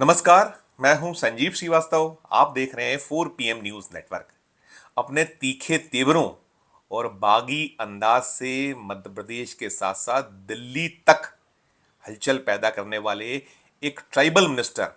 नमस्कार। मैं हूं संजीव श्रीवास्तव। आप देख रहे हैं 4 PM न्यूज नेटवर्क। अपने तीखे तेवरों और बागी अंदाज से मध्य प्रदेश के साथ साथ दिल्ली तक हलचल पैदा करने वाले एक ट्राइबल मिनिस्टर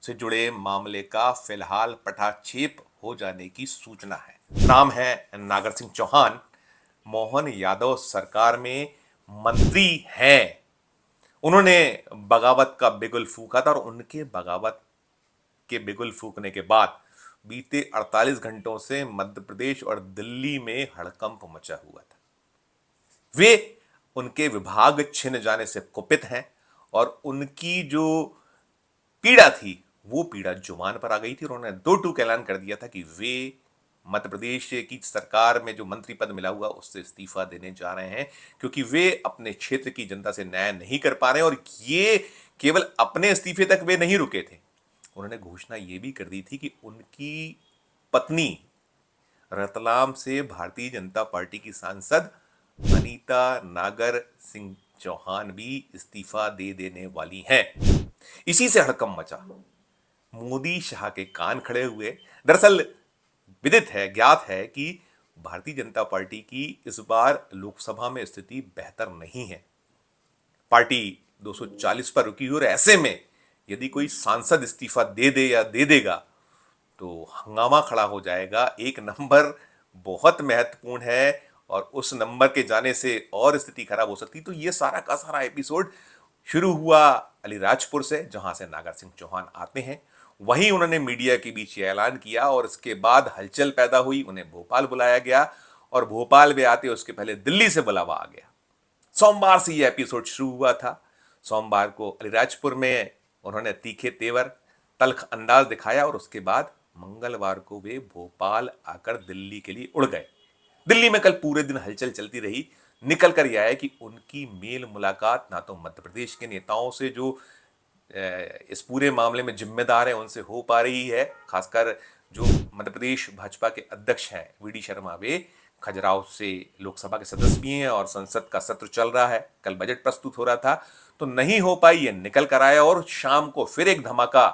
से जुड़े मामले का फिलहाल पटाक्षेप हो जाने की सूचना है। नाम है नागर सिंह चौहान। मोहन यादव सरकार में मंत्री हैं। उन्होंने बगावत का बिगुल फूंका था और उनके बगावत के बिगुल फूंकने के बाद बीते 48 घंटों से मध्य प्रदेश और दिल्ली में हड़कंप मचा हुआ था। वे उनके विभाग छिन जाने से कुपित हैं और उनकी जो पीड़ा थी वो पीड़ा जुबान पर आ गई थी और उन्होंने दो टूक ऐलान कर दिया था कि वे मध्य प्रदेश की सरकार में जो मंत्री पद मिला हुआ उससे इस्तीफा देने जा रहे हैं, क्योंकि वे अपने क्षेत्र की जनता से न्याय नहीं कर पा रहे हैं। और ये केवल अपने इस्तीफे तक वे नहीं रुके थे, उन्होंने घोषणा ये भी कर दी थी कि उनकी पत्नी रतलाम से भारतीय जनता पार्टी की सांसद अनीता नागर सिंह चौहान भी इस्तीफा दे देने वाली हैं। इसी से हड़कंप मचा। मोदी शाह के कान खड़े हुए। दरअसल विदित है, ज्ञात है कि भारतीय जनता पार्टी की इस बार लोकसभा में स्थिति बेहतर नहीं है। पार्टी 240 पर रुकी हुई और ऐसे में यदि कोई सांसद इस्तीफा दे दे या दे देगा तो हंगामा खड़ा हो जाएगा। एक नंबर बहुत महत्वपूर्ण है और उस नंबर के जाने से और स्थिति खराब हो सकती। तो ये सारा का सारा एपिसोड शुरू हुआ अलीराजपुर से, जहां से नागर सिंह चौहान आते हैं। वहीं उन्होंने मीडिया के बीच ये ऐलान किया और इसके बाद हलचल पैदा हुई। उन्हें भोपाल बुलाया गया और भोपाल में आते उसके पहले दिल्ली से बुलावा आ गया। सोमवार से ये एपिसोड शुरू हुआ था। सोमवार को अलीराजपुर में उन्होंने तीखे तेवर, तल्ख अंदाज दिखाया और उसके बाद मंगलवार को वे भोपाल आकर दिल्ली के लिए उड़ गए। दिल्ली में कल पूरे दिन हलचल चलती रही। निकल कर यह आया कि उनकी मेल मुलाकात ना तो मध्य प्रदेश के नेताओं से जो इस पूरे मामले में जिम्मेदार है उनसे हो पा रही है। खासकर जो मध्य प्रदेश भाजपा के अध्यक्ष हैं वी.डी. शर्मा, वे खजुराहो से लोकसभा के सदस्य भी हैं और संसद का सत्र चल रहा है। कल बजट प्रस्तुत हो रहा था तो नहीं हो पाई। ये निकल कर आया और शाम को फिर एक धमाका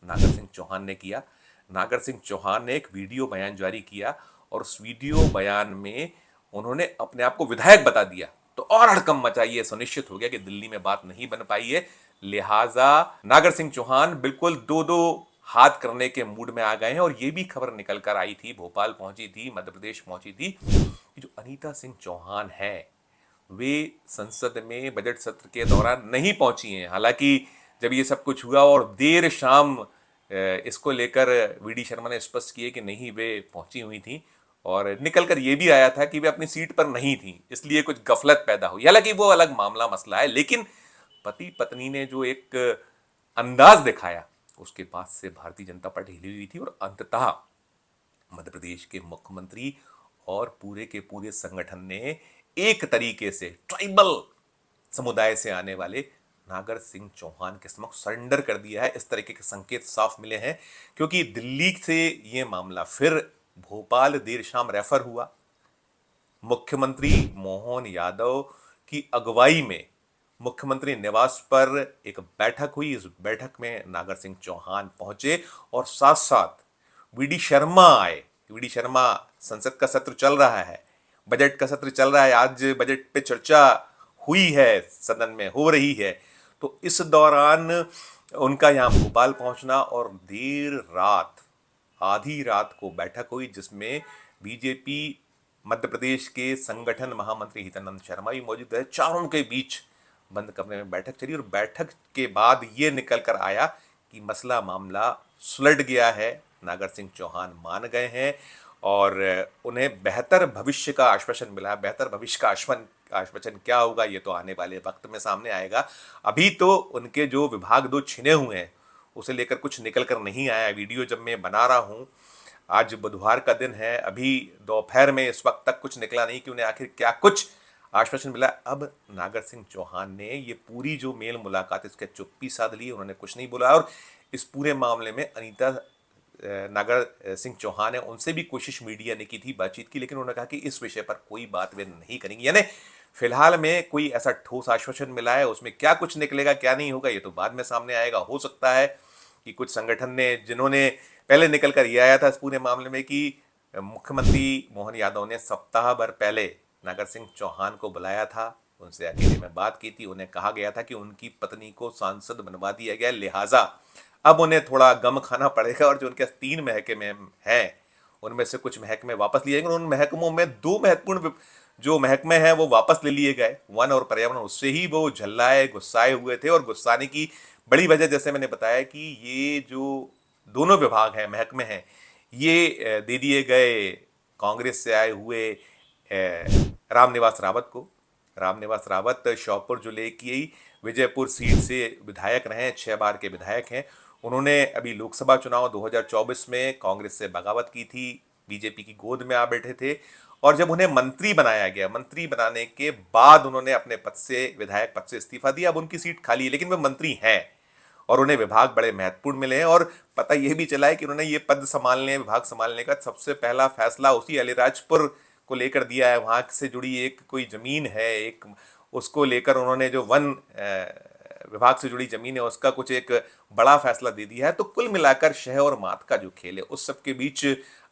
नागर सिंह चौहान ने किया। नागर सिंह चौहान ने एक वीडियो बयान जारी किया और उस वीडियो बयान में उन्होंने अपने आप को विधायक बता दिया। तो और हड़कंप मचा। ये सुनिश्चित हो गया कि दिल्ली में बात नहीं बन पाई है, लिहाजा नागर सिंह चौहान बिल्कुल दो दो हाथ करने के मूड में आ गए हैं। और ये भी खबर निकल कर आई थी, भोपाल पहुंची थी, मध्य प्रदेश पहुंची थी, कि जो अनीता सिंह चौहान है वे संसद में बजट सत्र के दौरान नहीं पहुंची हैं। हालांकि जब ये सब कुछ हुआ और देर शाम इसको लेकर वी.डी. शर्मा ने स्पष्ट किए कि नहीं, वे पहुंची हुई थी और निकल कर ये भी आया था कि वे अपनी सीट पर नहीं थी, इसलिए कुछ गफलत पैदा हुई। हालांकि वो अलग मामला मसला है, लेकिन पति पत्नी ने जो एक अंदाज दिखाया उसके बाद से भारतीय जनता पार्टी हिली हुई थी और अंततः मध्य प्रदेश के मुख्यमंत्री और पूरे के पूरे संगठन ने एक तरीके से ट्राइबल समुदाय से आने वाले नागर सिंह चौहान के समक्ष सरेंडर कर दिया है। इस तरीके के संकेत साफ मिले हैं, क्योंकि दिल्ली से यह मामला फिर भोपाल देर शाम रेफर हुआ। मुख्यमंत्री मोहन यादव की अगुवाई में मुख्यमंत्री निवास पर एक बैठक हुई। इस बैठक में नागर सिंह चौहान पहुंचे और साथ साथ वी.डी. शर्मा आए। वी.डी. शर्मा, संसद का सत्र चल रहा है, बजट का सत्र चल रहा है, आज बजट पे चर्चा हुई है, सदन में हो रही है। तो इस दौरान उनका यहाँ भोपाल पहुंचना और देर रात, आधी रात को बैठक हुई जिसमें बीजेपी मध्य प्रदेश के संगठन महामंत्री हितानंद शर्मा भी मौजूद है। चारों के बीच बंद कमरे में बैठक चली और बैठक के बाद ये निकल कर आया कि मसला मामला सुलझ गया है। नागर सिंह चौहान मान गए हैं और उन्हें बेहतर भविष्य का आश्वासन मिला। बेहतर भविष्य का आश्वासन क्या होगा ये तो आने वाले वक्त में सामने आएगा। अभी तो उनके जो विभाग दो छिने हुए हैं उसे लेकर कुछ निकल कर नहीं आया। वीडियो जब मैं बना रहा हूँ, आज बुधवार का दिन है, अभी दोपहर में इस वक्त तक कुछ निकला नहीं कि उन्हें आखिर क्या कुछ आश्वासन मिला। अब नागर सिंह चौहान ने ये पूरी जो मेल मुलाकात इसके चुप्पी साध ली, उन्होंने कुछ नहीं बोला। और इस पूरे मामले में अनीता नागर सिंह चौहान है, उनसे भी कोशिश मीडिया ने की थी बातचीत की, लेकिन उन्होंने कहा कि इस विषय पर कोई बात वे नहीं करेंगे। यानी फिलहाल में कोई ऐसा ठोस आश्वासन मिला है, उसमें क्या कुछ निकलेगा क्या नहीं होगा ये तो बाद में सामने आएगा। हो सकता है कि कुछ संगठन ने, जिन्होंने पहले निकल कर ये आया था इस पूरे मामले में कि मुख्यमंत्री मोहन यादव ने सप्ताह भर पहले नागर सिंह चौहान को बुलाया था, उनसे अकेले में बात की थी, उन्हें कहा गया था कि उनकी पत्नी को सांसद बनवा दिया गया, लिहाजा अब उन्हें थोड़ा गम खाना पड़ेगा और जो उनके 3 महकमे हैं उनमें से कुछ महकमे वापस लिए जाएंगे। उन महकमों में 2 महत्वपूर्ण जो महकमे हैं वो वापस ले लिए गए, वन और पर्यावरण। उससे ही वो झल्लाए गुस्साए हुए थे, और गुस्साने की बड़ी वजह, जैसे मैंने बताया, कि ये जो दोनों विभाग हैं, महकमे हैं, ये दे दिए गए कांग्रेस से आए हुए रामनिवास रावत को। रामनिवास रावत श्योपुर जिले की विजयपुर सीट से विधायक रहे हैं, 6 बार के विधायक हैं। उन्होंने अभी लोकसभा चुनाव 2024 में कांग्रेस से बगावत की थी, बीजेपी की गोद में आ बैठे थे, और जब उन्हें मंत्री बनाया गया, मंत्री बनाने के बाद उन्होंने अपने पद से, विधायक पद से इस्तीफा दिया। अब उनकी सीट खाली है, लेकिन वे मंत्री हैं और उन्हें विभाग बड़े महत्वपूर्ण मिले हैं। और पता यह भी चला है कि उन्होंने ये पद संभालने, विभाग संभालने का सबसे पहला फैसला उसी अलीराजपुर को लेकर दिया है। वहां से जुड़ी एक कोई जमीन है, एक उसको लेकर उन्होंने, जो वन विभाग से जुड़ी जमीन है, उसका कुछ एक बड़ा फैसला दे दिया है। तो कुल मिलाकर शह और मात का जो खेल है, उस सब के बीच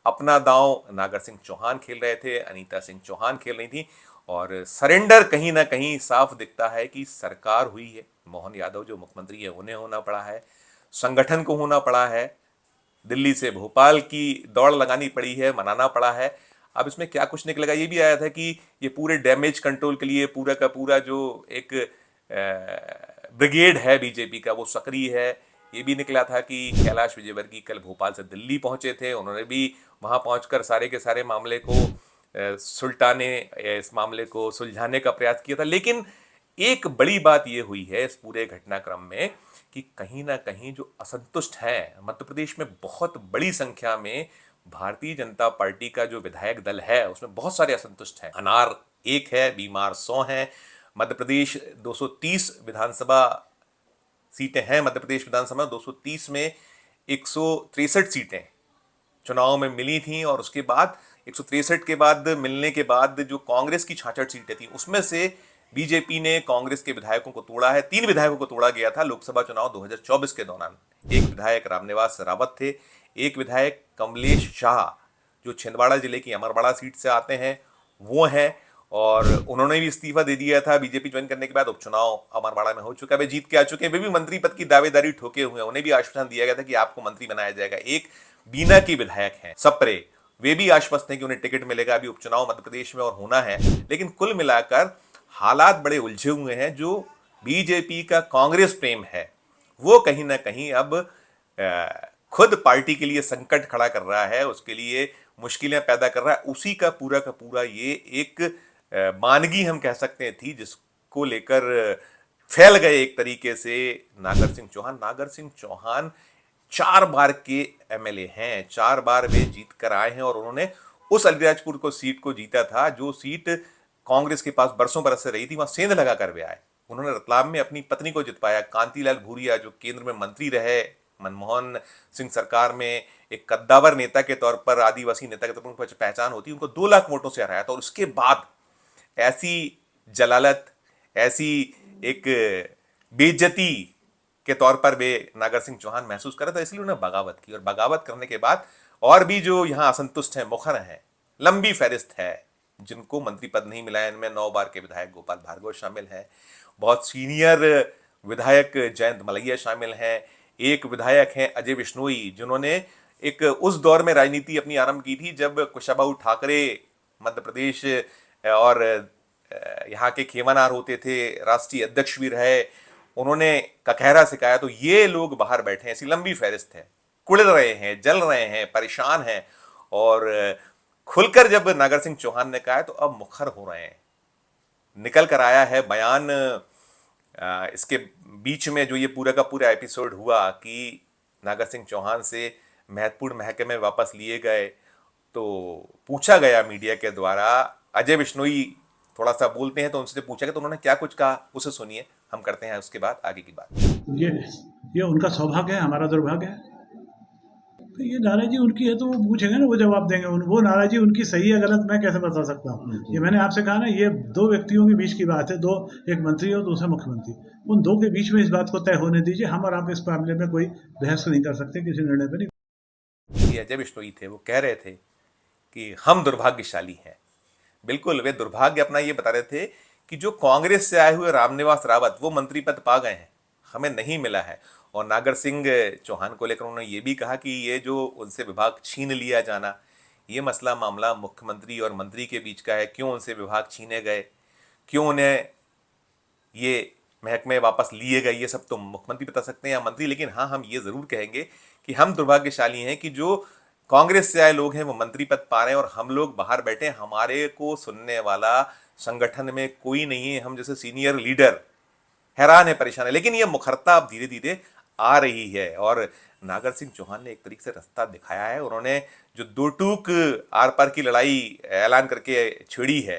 अपना दांव नागर सिंह चौहान खेल रहे थे, अनीता सिंह चौहान खेल रही थी, और सरेंडर कहीं ना कहीं साफ दिखता है कि सरकार हुई है। मोहन यादव जो मुख्यमंत्री है उन्हें होना पड़ा है, संगठन को होना पड़ा है, दिल्ली से भोपाल की दौड़ लगानी पड़ी है, मनाना पड़ा है। अब इसमें क्या कुछ निकलेगा, ये भी आया था कि ये पूरे डैमेज कंट्रोल के लिए पूरा का पूरा जो एक ब्रिगेड है बीजेपी का, वो सक्रिय है। ये भी निकला था कि कैलाश विजयवर्गीय कल भोपाल से दिल्ली पहुंचे थे, उन्होंने भी वहां पहुंचकर सारे के सारे मामले को सुलटाने, इस मामले को सुलझाने का प्रयास किया था। लेकिन एक बड़ी बात यह हुई है इस पूरे घटनाक्रम में कि कहीं ना कहीं जो असंतुष्ट हैं, मध्य प्रदेश में बहुत बड़ी संख्या में भारतीय जनता पार्टी का जो विधायक दल है उसमें बहुत सारे असंतुष्ट हैं। अनार 1 है, बीमार 100 हैं। मध्य प्रदेश 230 विधानसभा सीटें हैं, मध्य प्रदेश विधानसभा 230 में 163 सीटें चुनाव में मिली थी, और उसके बाद 163 के बाद मिलने के बाद जो कांग्रेस की 66 सीटें थी, उसमें से बीजेपी ने कांग्रेस के विधायकों को तोड़ा है। 3 विधायकों को तोड़ा गया था लोकसभा चुनाव 2024 के दौरान। एक विधायक रामनिवास रावत थे, एक विधायक कमलेश शाह जो छिंदवाड़ा जिले की अमरवाड़ा सीट से आते हैं वो हैं, और उन्होंने भी इस्तीफा दे दिया था बीजेपी ज्वाइन करने के बाद। उपचुनाव अमरवाड़ा में हो चुका है, वे जीत के आ चुके हैं, वे भी मंत्री पद की दावेदारी ठोके हुए हैं। उन्हें भी आश्वासन दिया गया था कि आपको मंत्री बनाया जाएगा। एक बीना की विधायक हैं सप्रे, वे भी आश्वस्त हैं कि उन्हें टिकट मिलेगा। अभी उपचुनाव मध्य प्रदेश में और होना है, लेकिन कुल मिलाकर हालात बड़े उलझे हुए हैं। जो बीजेपी का कांग्रेस प्रेम है वो कहीं ना कहीं अब खुद पार्टी के लिए संकट खड़ा कर रहा है, उसके लिए मुश्किलें पैदा कर रहा है। उसी का पूरा ये एक मानगी हम कह सकते हैं थी, जिसको लेकर फैल गए एक तरीके से नागर सिंह चौहान। नागर सिंह चौहान 4 बार के एमएलए हैं, 4 बार वे जीत कर आए हैं, और उन्होंने उस अलीराजपुर को सीट को जीता था जो सीट कांग्रेस के पास बरसों बरस से रही थी, वहां सेंध लगा कर वे आए। उन्होंने रतलाम में अपनी पत्नी को जितवाया। कांतिलाल भूरिया जो केंद्र में मंत्री रहे मनमोहन सिंह सरकार में, एक कद्दावर नेता के तौर पर, आदिवासी नेता के तौर पर पहचान होती, उनको 2 लाख वोटों से हराया था। और उसके बाद ऐसी जलालत, ऐसी एक बेइज्जती के तौर पर वे नागर सिंह चौहान महसूस कर रहे थे, इसलिए उन्होंने बगावत की। और बगावत करने के बाद और भी जो यहाँ असंतुष्ट हैं, मुखर हैं, लंबी फहरिस्त है, जिनको मंत्री पद नहीं मिला है। इनमें 9 बार के विधायक गोपाल भार्गव शामिल हैं, बहुत सीनियर विधायक जयंत मलैया शामिल हैं, एक विधायक हैं अजय बिश्नोई, जिन्होंने एक उस दौर में राजनीति अपनी आरंभ की थी जब कुशाभाऊ ठाकरे मध्य प्रदेश और यहाँ के खेमानार होते थे, राष्ट्रीय अध्यक्ष भी रहे। उन्होंने ककहरा सिखाया। तो ये लोग बाहर बैठे हैं, ऐसी लंबी फहरिस्त है, कुड़ल रहे हैं, जल रहे हैं, परेशान हैं, और खुलकर जब नागर सिंह चौहान ने कहा है तो अब मुखर हो रहे हैं। निकल कर आया है बयान। इसके बीच में जो ये पूरा का पूरा एपिसोड हुआ कि नागर सिंह चौहान से महत्वपूर्ण महकमे वापस लिए गए, तो पूछा गया मीडिया के द्वारा, अजय बिश्नोई थोड़ा सा बोलते हैं तो उनसे पूछा गया तो उन्होंने क्या कुछ कहा, उसे सुनिए, हम करते हैं उसके बाद आगे की बात। ये उनका सौभाग्य है, हमारा दुर्भाग्य है। तो ये नाराजगी उनकी है तो वो पूछेंगे ना, वो जवाब देंगे। वो नाराजगी उनकी सही है गलत मैं कैसे बता सकता हूँ? ये मैंने आपसे कहा ना, ये दो व्यक्तियों के बीच की बात है, दो, एक मंत्री और दूसरा मुख्यमंत्री। उन दो के बीच में इस बात को तय होने दीजिए। हम और आप इस मामले में कोई बहस नहीं कर सकते, किसी निर्णय पर नहीं। अजय बिश्नोई थे, वो कह रहे थे कि हम दुर्भाग्यशाली हैं। बिल्कुल, वे दुर्भाग्य अपना ये बता रहे थे कि जो कांग्रेस से आए हुए रामनिवास रावत वो मंत्री पद पा गए हैं, हमें नहीं मिला है। और नागर सिंह चौहान को लेकर उन्होंने ये भी कहा कि ये जो उनसे विभाग छीन लिया जाना, ये मसला मामला मुख्यमंत्री और मंत्री के बीच का है। क्यों उनसे विभाग छीने गए, क्यों उन्हें ये महकमे वापस लिए गए, ये सब तो मुख्यमंत्री बता सकते हैं या मंत्री। लेकिन हाँ, हम ये जरूर कहेंगे कि हम दुर्भाग्यशाली हैं कि जो कांग्रेस से आए लोग हैं वो मंत्री पद पा रहे हैं और हम लोग बाहर बैठे, हमारे को सुनने वाला संगठन में कोई नहीं है। हम जैसे सीनियर लीडर हैरान है, परेशान है। लेकिन ये मुखरता अब धीरे धीरे आ रही है और नागर सिंह चौहान ने एक तरीके से रास्ता दिखाया है। उन्होंने जो दो टूक आर पार की लड़ाई ऐलान करके छेड़ी है,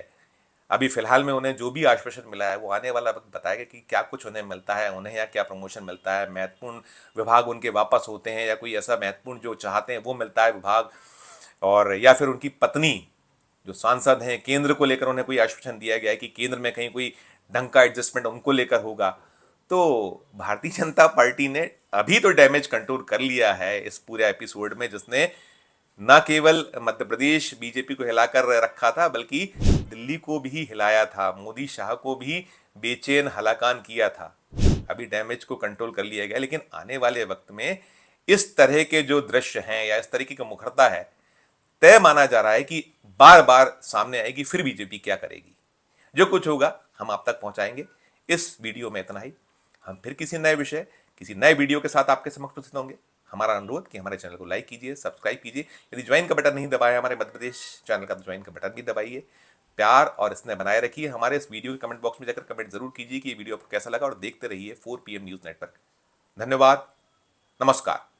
अभी फिलहाल में उन्हें जो भी आश्वासन मिला है वो आने वाला वक्त बताएगा कि क्या कुछ उन्हें मिलता है, उन्हें या क्या प्रमोशन मिलता है, महत्वपूर्ण विभाग उनके वापस होते हैं या कोई ऐसा महत्वपूर्ण जो चाहते हैं वो मिलता है विभाग, और या फिर उनकी पत्नी जो सांसद हैं, केंद्र को लेकर उन्हें कोई आश्वासन दिया गया है कि केंद्र में कहीं कोई ढंग का एडजस्टमेंट उनको लेकर होगा। तो भारतीय जनता पार्टी ने अभी तो डैमेज कंट्रोल कर लिया है इस पूरे एपिसोड में, जिसने न केवल मध्य प्रदेश बीजेपी को हिलाकर रखा था बल्कि दिल्ली को भी हिलाया था, मोदी शाह को भी बेचैन हलाकान किया था। अभी डैमेज को कंट्रोल कर लिया गया, लेकिन आने वाले वक्त में इस तरह के जो दृश्य हैं या इस तरीके की मुखरता है, तय माना जा रहा है कि बार बार सामने आएगी। फिर बीजेपी क्या करेगी, जो कुछ होगा हम आप तक पहुंचाएंगे। इस वीडियो में इतना ही। हम फिर किसी नए विषय, किसी नए वीडियो के साथ आपके समक्ष उपस्थित होंगे। हमारा अनुरोध कि हमारे चैनल को लाइक कीजिए, सब्सक्राइब कीजिए। यदि ज्वाइन का बटन नहीं दबाया हमारे मध्य प्रदेश चैनल का, तो ज्वाइन का बटन भी दबाइए। प्यार और स्नेह बनाए रखिए। हमारे इस वीडियो के कमेंट बॉक्स में जाकर कमेंट जरूर कीजिए कि ये वीडियो आपको कैसा लगा, और देखते रहिए 4 PM न्यूज नेटवर्क। धन्यवाद, नमस्कार।